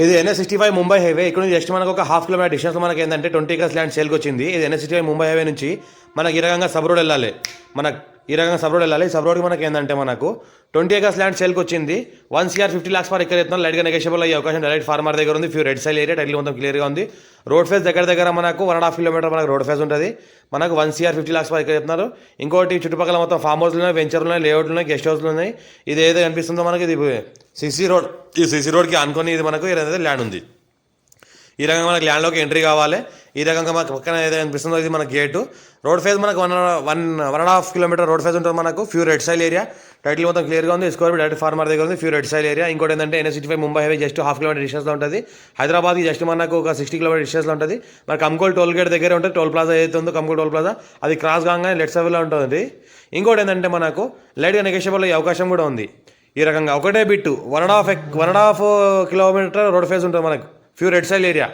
ఇది NH65 Mumbai highway. ఇక్కడ నుంచి జస్ట్ మనకు ఒక హాఫ్ కిలోమీటర్ డిస్టెన్స్లో మనకి ఏంటంటే 20 acres ల్యాండ్ సేల్కి వచ్చింది. ఇది NH65 ముంబై హైవే నుంచి మనకి ఈ రకంగా సబ్ రోడ్ వెళ్ళాలి. ఈ రకంగా సబ్ రోడ్ వెళ్ళాలి. ఈ సబ్ రోడ్కి మనకి ఏంటంటే మనకు 20 acres ల్యాండ్ సేల్కి వచ్చింది. 1 crore 50 lakhs పర్ ఎకర్ ఎత్తున్నారు. లైట్గా నెగోషియబుల్ అయ్యే అవకాశం డైరెక్ట్ ఫార్మర్ దగ్గర ఉంది. ఫ్యూ రెడ్ సైల్ ఏరియా, టైటిల్ మొత్తం క్లియర్గా ఉంది. రోడ్ ఫేస్ దగ్గర మనకు 1.5 kilometer మనకు రోడ్ ఫేస్ ఉంటుంది. మనకు 1 crore 50 lakhs పర్ ఎకర్ చెప్తున్నారు. ఇంకోటి చుట్టుపక్కల మొత్తం ఫామ్ హౌస్లు ఉన్నాయి, వెంచర్లు ఉన్నాయి, లేఅవుట్లు ఉన్నాయి, గెస్ట్ హౌస్లు ఉన్నాయి. ఇది ఏదో కనిపిస్తుందో మనకి ఇది సిసి రోడ్. ఈ సిసి రోడ్కి అనుకొని ఇది మనకు ఏదైతే ల్యాండ్ ఉంది. ఈ రకంగా మనకి ల్యాండ్లోకి ఎంట్రీ కావాలి. ఈ రకంగా మనకు పక్కన ఏదైతే అనిపిస్తుందో ఇది మన గేటు. రోడ్ ఫేజ్ మనకు 1.5 kilometer రోడ్ ఫేజ్ ఉంటుంది. మనకు ఫ్యూ రెడ్ సైల్ ఏరియా, టైటిల్ మొత్తం క్లియర్గా ఉంది. స్కోర్ డైరెక్ట్ ఫార్మర్ దగ్గర ఉంది. Few red సైల్ area. ఇంకోటి ఏంటంటే NH65 Mumbai highway just 1/2 kilometer డిస్టెన్స్లో ఉంటుంది. హైదరాబాద్కి జస్ట్ మనకు ఒక 60 kilometer డిస్టెన్స్లో ఉంటుంది. మన కంకోల్ టోల్ గేట్ దగ్గర ఉంటుంది. టోల్ ప్లాజా ఏదైతే ఉందో కంకోల్ టోల్ ప్లాజా అది క్రాస్ కాగానే లెఫ్ట్ సైడ్లో ఉంటుంది. ఇంకోటి ఏంటంటే మనకు లైట్గా నెగోషియబుల్ అయ్యే అవకాశం కూడా ఉంది. ఈ రకంగా ఒకటే బిట్టు 1.5 kilometer రోడ్ ఫేజ్ ఉంటుంది మనకు ఫ్యూ రెడ్ సైల్ ఏరియా.